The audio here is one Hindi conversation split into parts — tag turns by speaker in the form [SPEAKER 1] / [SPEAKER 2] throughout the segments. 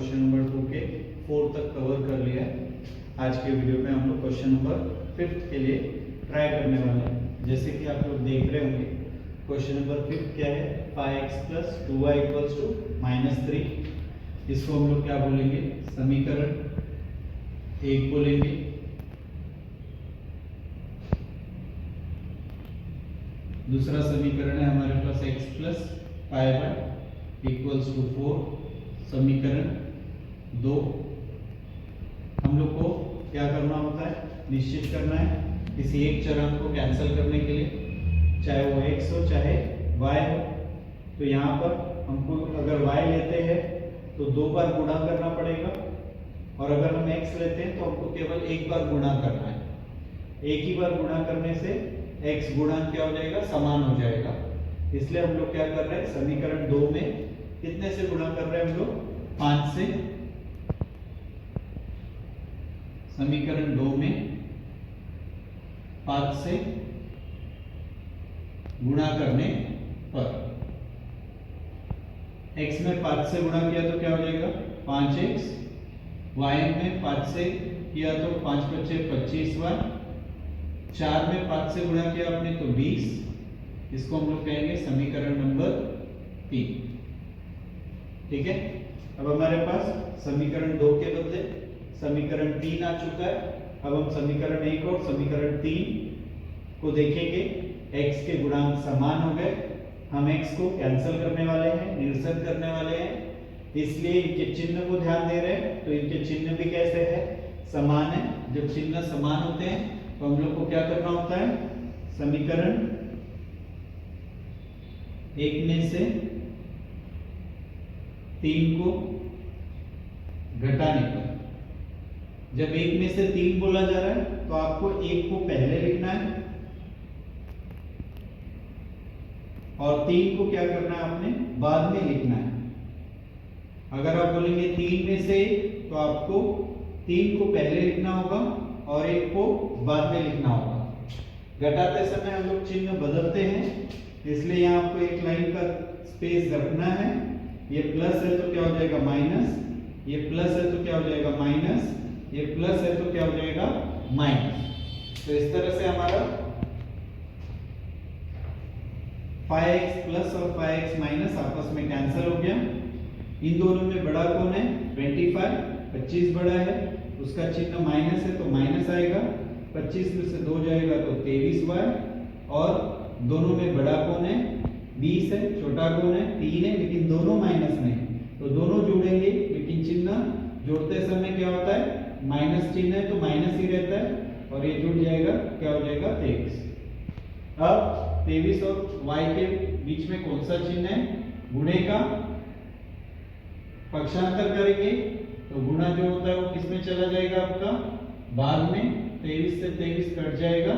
[SPEAKER 1] क्वेश्चन नंबर 2 के 4 तक कवर कर लिया है। आज के वीडियो में हम लोग क्वेश्चन नंबर 5 के लिए ट्राई करने वाले हैं। जैसे कि आप लोग देख रहे होंगे, क्वेश्चन नंबर 5 क्या है, 5x + 2y = -3। इसको हम लोग क्या बोलेंगे, समीकरण 1 बोलेंगे। दूसरा समीकरण है हमारे पास x + 5y = 4। समीकरण 2। हम लोग को क्या करना होता है, निश्चित करना है किसी एक चरण को कैंसिल करने के लिए, चाहे वो x हो चाहे y हो। तो यहाँ पर हमको अगर y लेते हैं तो 2 बार गुणा करना पड़ेगा, और अगर हम x लेते हैं तो हमको केवल एक बार गुणा करना है। एक ही बार गुणा करने से x गुणन क्या हो जाएगा, समान हो जाएगा। इसलिए हम लोग क्या कर रहे हैं, समीकरण 2 में कितने से गुणा कर रहे हैं हम लोग, 5 से। समीकरण 2 में 5 से गुणा करने पर x में 5 से गुणा किया तो क्या हो जाएगा, 5x। y में 5 से किया तो 5 × 5 = 25y। 4 में 5 से गुणा किया आपने तो 20। इसको हम लोग कहेंगे समीकरण नंबर 3। ठीक है। अब हमारे पास समीकरण 2 के बदले समीकरण 3 आ चुका है। अब हम समीकरण 1 और समीकरण 3 को देखेंगे। x के गुणांक समान हो गए, हम x को कैंसिल करने वाले हैं, निरसन करने वाले हैं, इसलिए इनके चिन्ह को ध्यान दे रहे हैं। तो इनके चिन्ह भी कैसे है, समान है। जब चिन्ह समान होते हैं तो हम लोग को क्या करना होता है, समीकरण 1 में से 3 को घटाने पर, जब 1 में से 3 बोला जा रहा है तो आपको 1 को पहले लिखना है और 3 को क्या करना है, आपने बाद में लिखना है। अगर आप बोलेंगे 3 में से तो आपको 3 को पहले लिखना होगा और 1 को बाद में लिखना होगा। घटाते समय हम लोग चिन्ह बदलते हैं, इसलिए यहाँ आपको एक लाइन का स्पेस रखना है। ये प्लस है तो क्या हो जाएगा, माइनस। ये प्लस है तो क्या हो जाएगा, माइनस। ये प्लस है तो क्या हो जाएगा, माइनस। तो इस तरह से हमारा 5x प्लस और 5x माइनस आपस में कैंसिल हो गया। इन दोनों में बड़ा कौन है, 25। 25 बड़ा है, उसका चिन्ह माइनस है तो माइनस आएगा। 25 में से 2 जाएगा तो 23y। और दोनों में बड़ा कौन है, 20 है। छोटा कौन है, 3 है, लेकिन दोनों माइनस में है तो दोनों जोड़ेंगे, लेकिन चिन्ह जोड़ते समय क्या होता है, माइनस चिन्ह है तो माइनस ही रहता है और ये जुड़ जाएगा, क्या हो जाएगा, 23। अब 23 और y के बीच में कौन सा चिन्ह है, गुणे का। पक्षांतर करेंगे तो गुणा जो होता है वो किसमें चला जाएगा, आपका बाद में। 23 से 23 कट जाएगा,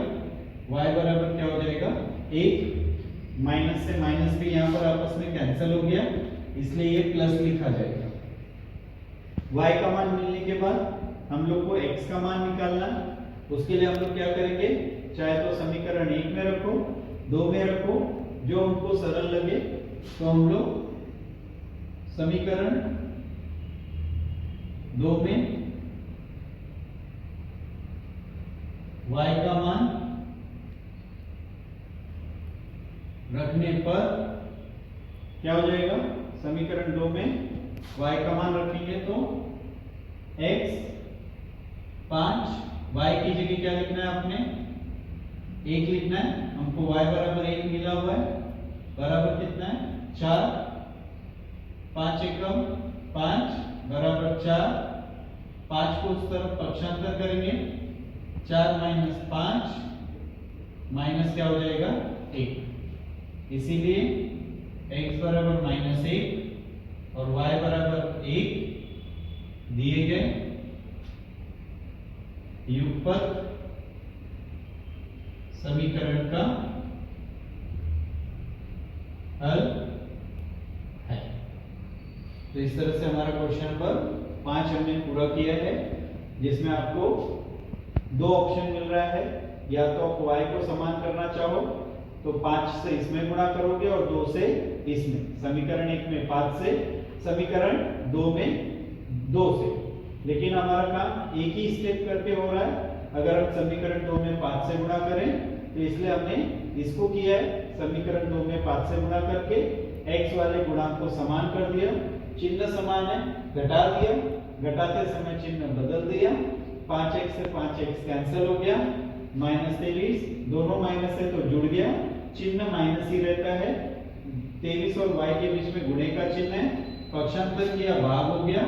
[SPEAKER 1] y बराबर क्या हो जाएगा, 1। माइनस से माइनस भी यहाँ पर आपस में कैंसिल हो गया, इसलिए ये प्लस लिखा जाएगा। y का मान मिलने के बाद हम लोग को x का मान निकालना है। उसके लिए हम लोग क्या करेंगे, चाहे तो समीकरण 1 में रखो, 2 में रखो, जो हमको सरल लगे। तो हम लोग समीकरण 2 में y का मान रखने पर क्या हो जाएगा, समीकरण 2 में y का मान रखेंगे तो x 5, y की जगह क्या लिखना है, आपने 1 लिखना है। हमको y बराबर 1 मिला हुआ है, बराबर कितना है, 4। 5 एकम 5 बराबर 4। 5 को उस तरफ पक्षांतर करेंगे, 4 - 5 माइनस क्या हो जाएगा, 1। इसीलिए x बराबर -1 और y बराबर 1 दिए गए युगपत समीकरण का हल है। तो इस तरह से हमारा क्वेश्चन नंबर 5 हमने पूरा किया है, जिसमें आपको 2 ऑप्शन मिल रहा है। या तो आप y को समान करना चाहो तो 5 से इसमें गुणा करोगे और 2 से इसमें। समीकरण 1 में 5 से, समीकरण 2 में 2 से, लेकिन हमारा काम एक ही स्टेप करके हो रहा है। अगर हम समीकरण 2 में 5 से गुणा करें तो इसलिए हमने इसको किया है, समीकरण 2 में 5 से गुणा करके x वाले गुणांक को समान कर दिया, चिन्ह समान है, घटा दिया, घटाते समय चिन्ह बदल दिया, 5x से 5x कैंसिल हो गया, -23 दोनों माइनस है तो जुड़ गया, चिन्ह माइनस ही रहता है, 23 और y के बीच में गुणे का चिन्ह है, पक्षांतर किया भाग हो गया।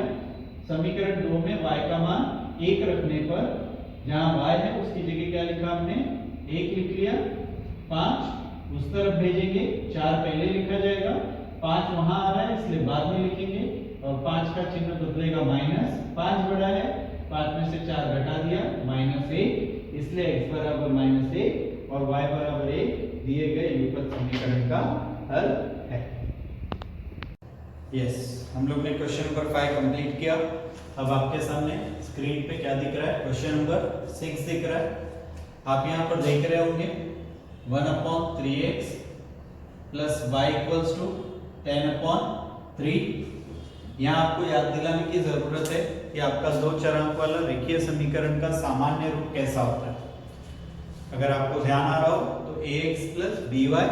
[SPEAKER 1] समीकरण 2 में y का मान 1 रखने पर जहां y है उसकी जगह क्या लिखा हमने 1 लिख लिया, 5 उस तरफ भेजेंगे, 4 पहले लिखा जाएगा, 5 वहां आ रहा है इसलिए बाद में लिखेंगे और 5 का चिन्ह बदलेगा माइनस, 5 बड़ा है, 5 में से 4 घटा दिया -1, इसलिए x बराबर -1 और y बराबर 1 दिए गए युगपत समीकरण का हल है। यस, हम लोग ने क्वेश्चन नंबर 5 कंप्लीट किया। अब आपके सामने स्क्रीन पे क्या दिख रहा है, क्वेश्चन नंबर 6 दिख रहा है। आप यहाँ पर देख रहे होंगे 1/3x plus y equals to 10/3। यहाँ आपको याद दिलाने की जरूरत है कि आपका 2 चरांक वाला रेखीय समीकरण का सामान्य रूप कैसा होता है। अगर आपको ध्यान आ रहा हो तो ax plus by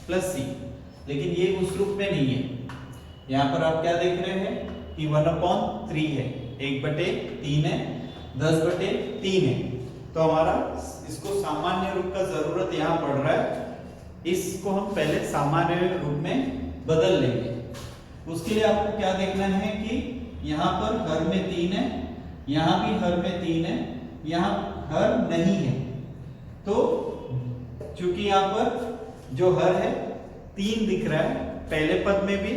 [SPEAKER 1] plus c, लेकिन ये उस रूप में नहीं है। यहाँ पर आप क्या देख रहे हैं कि 1/3 है, 1/3 है, 10/3 है, तो हमारा इसको सामान्य रूप का जरूरत यहाँ पड़ रहा है। इसको हम पहले सामान्य रूप में बदल लेंगे। उसके लिए आपको क्या देखना है कि यहाँ पर हर में 3 है, यहाँ भी हर में 3 है, यहाँ हर नहीं है, तो चूंकि यहाँ पर जो हर है 3 दिख रहा है पहले पद में भी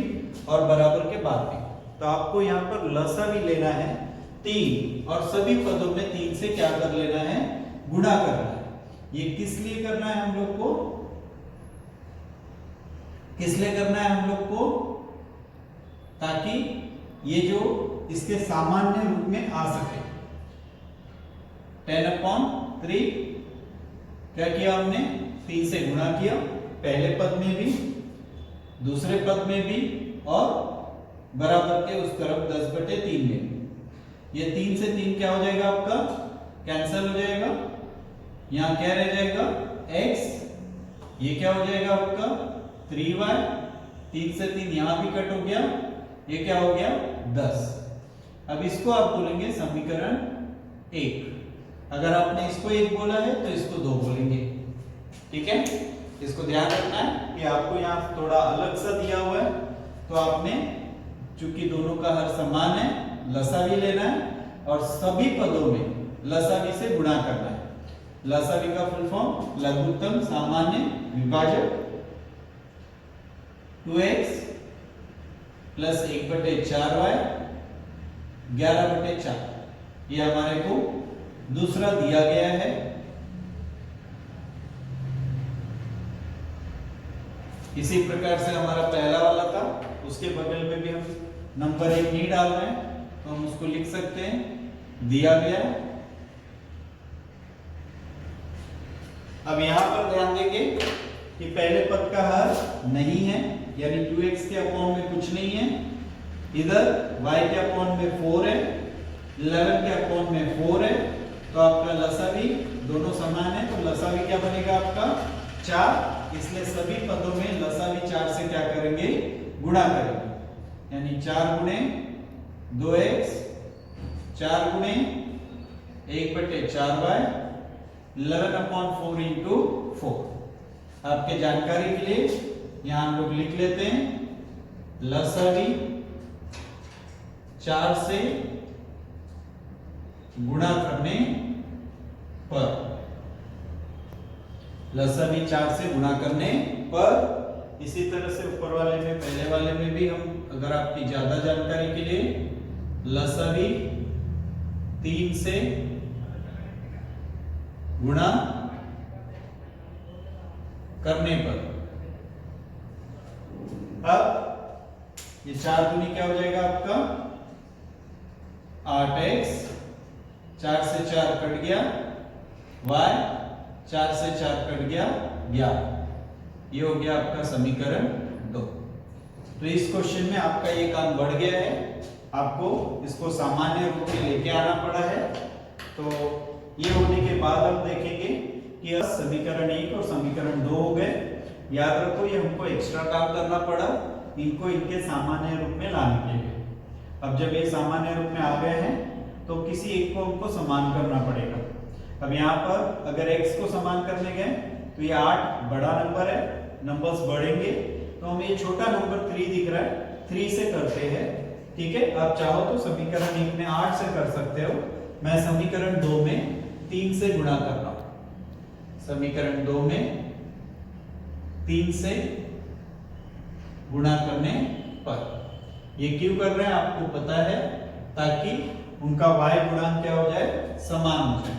[SPEAKER 1] और बराबर के बाद में, तो आपको यहाँ पर लसा भी लेना है 3 और सभी पदों में 3 से क्या कर लेना है, गुणा करना है। ये किस लिए करना है हम लोग को, किस लिए करना है हम लोग को, ताकि ये जो इसके सामान्य रूप में आ सके। 10/3 क्या किया हमने, 3 से गुणा किया, पहले पद में भी दूसरे पद में भी और बराबर के उस तरफ 10/3 में। ये 3 से 3 क्या हो जाएगा आपका, कैंसिल हो जाएगा, यहाँ क्या रह जाएगा x, ये क्या हो जाएगा आपका 3y, 3 से 3 यहाँ भी कट हो गया, ये क्या हो गया 10। अब इसको आप बोलेंगे समीकरण 1। अगर आपने इसको 1 बोला है तो इसको 2 बोलेंगे, ठीक है। इसको ध्यान रखना है कि आपको यहाँ थोड़ा अलग सा दिया हुआ है, तो आपने चूंकि दोनों का हर समान है लसावी लेना है और सभी पदों में लसावी से गुणा करना है। लसावी का फुल फॉर्म लघुत्तम सामान्य विभाजक, 2x प्लस 1/4y 11/4, ये हमारे को दूसरा दिया गया है। इसी प्रकार से हमारा पहला वाला था, उसके बगल में भी हम नंबर 1 नहीं डाल रहे हैं तो हम उसको लिख सकते हैं, दिया गया। अब यहां पर ध्यान देंगे कि पहले पद का हर नहीं है, यानी 2x के अपॉन में कुछ नहीं है, इधर y के अपॉन में 4 है, 11 के अपॉन में 4 है, तो आपका लसावी दोनों समान है, तो लसावी क्या बनेगा आपका 4, इसलिए सभी पदों में लसावी 4 से क्या करेंगे, गुणा करेंगे, यानी 4 गुणे 2x, 4 गुणे 1/4y, 11/4 इंटू 4। आपके जानकारी के लिए यहां हम लोग लिख लेते हैं, लसावी 4 से गुणा करने पर, लसावी 4 से गुणा करने पर। इसी तरह से ऊपर वाले में, पहले वाले में भी हम, अगर आपकी ज्यादा जानकारी के लिए, लसावी 3 से गुणा करने पर, अब ये 4 दूनी क्या हो जाएगा आपका 8x, 4 से 4 कट गया, y 4 से 4 कट गया 11, ये हो गया आपका समीकरण 2। तो इस क्वेश्चन में आपका ये काम बढ़ गया है आपको इसको सामान्य रूप में लेके आना पड़ा है। तो ये होने के बाद हम देखेंगे कि यह समीकरण 1 और समीकरण 2 हो गए। याद रखो ये हमको एक्स्ट्रा काम करना पड़ा इनको इनके सामान्य रूप में लाने के लिए। अब जब ये सामान्य रूप में आ गए हैं तो किसी एक को हमको समान करना पड़ेगा। अब यहाँ पर अगर x को समान करने गए तो ये 8 बड़ा नंबर है, नंबर्स बढ़ेंगे तो हमें ये छोटा नंबर 3 दिख रहा है, 3 से करते हैं। ठीक है, आप चाहो तो समीकरण 1 में 8 से कर सकते हो, मैं समीकरण 2 में 3 से गुणा कर रहा हूं। समीकरण 2 में 3 से गुणा करने पर ये क्यों कर रहे हैं आपको पता है, ताकि उनका y गुणांक क्या हो जाए, समान हो जाए।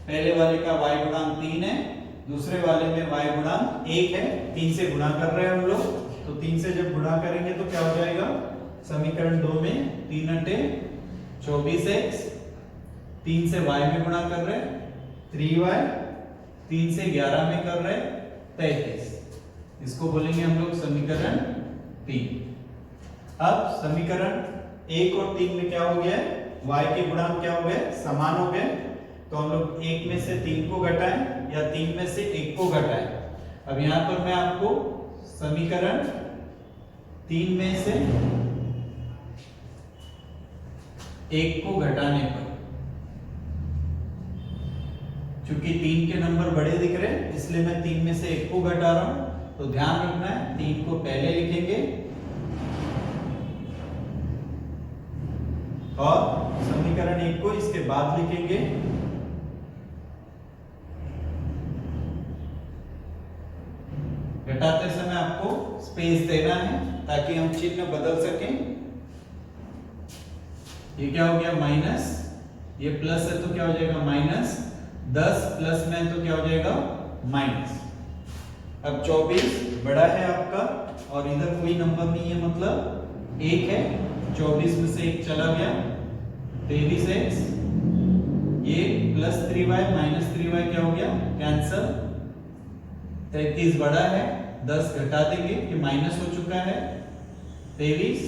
[SPEAKER 1] पहले वाले का y गुणांक 3 है, दूसरे वाले में y गुणांक 1 है, 3 से गुणा कर रहे हैं हम लोग, तो 3 से जब गुणा करेंगे तो क्या हो जाएगा, समीकरण 2 में 3 × 24x, 3 से y में गुणा कर रहे हैं 3y, 3 से 11 में कर रहे हैं 33, इसको बोलेंगे हम लोग समीकरण 3। अब समीकरण 1 और 3 में क्या हो गया है, y के गुणांक क्या हो गए, समान हो गए, तो हम लोग 1 में से 3 को घटाएं या 3 में से 1 को घटाएं। अब यहां पर मैं आपको समीकरण 3 में से 1 को घटाने पर, चूंकि 3 के नंबर बड़े दिख रहे हैं इसलिए मैं 3 में से 1 को घटा रहा हूं, तो ध्यान रखना है 3 को पहले लिखेंगे और समीकरण 1 को इसके बाद लिखेंगे। घटाते समय आपको स्पेस देना है ताकि हम चिन्ह बदल सकें। ये क्या हो गया, माइनस, ये प्लस है तो क्या हो जाएगा माइनस, 10 प्लस में तो क्या हो जाएगा माइनस। अब 24 बड़ा है आपका और इधर कोई नंबर नहीं है, मतलब 1 है, 24 में से 1 चला गया, 23x, ये प्लस 3y माइनस 3y क्या हो गया, कैंसल। 33 बड़ा है, 10 घटा देंगे कि माइनस हो चुका है, 23,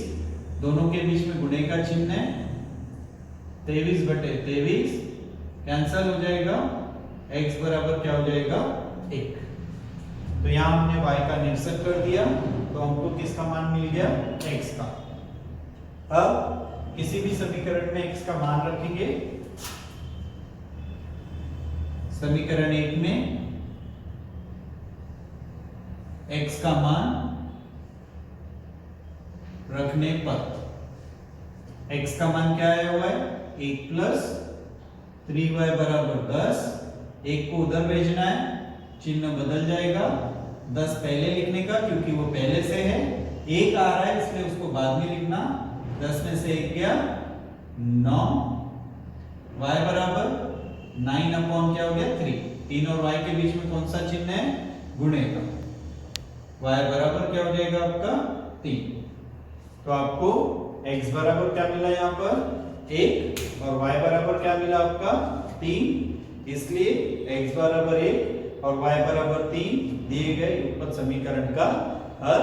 [SPEAKER 1] दोनों के बीच में गुणे का चिन्ह है, 23 बटे 23 कैंसल हो जाएगा, x बराबर क्या हो जाएगा 1। तो यहां हमने y का निरसन कर दिया, तो हमको किसका मान मिल गया, x का। अब किसी भी समीकरण में x का मान रखेंगे। समीकरण 1 में x का मान रखने पर, x का मान क्या आया हुआ है, 1 प्लस 3y बराबर 10, 1 को उधर भेजना है, चिन्ह बदल जाएगा, 10 पहले लिखने का क्योंकि वो पहले से है, 1 आ रहा है इसलिए उसको बाद में लिखना, 10 में से 1 गया 9, y बराबर 9 अपॉन क्या हो गया 3, 3 और y के बीच में कौन सा चिन्ह है, गुणे का, y बराबर क्या हो जाएगा आपका 3। तो आपको x बराबर क्या मिला यहाँ पर 1 और y बराबर क्या मिला आपका 3, इसलिए x बराबर 1 और y बराबर 3 दिए गए युगपत समीकरण का हल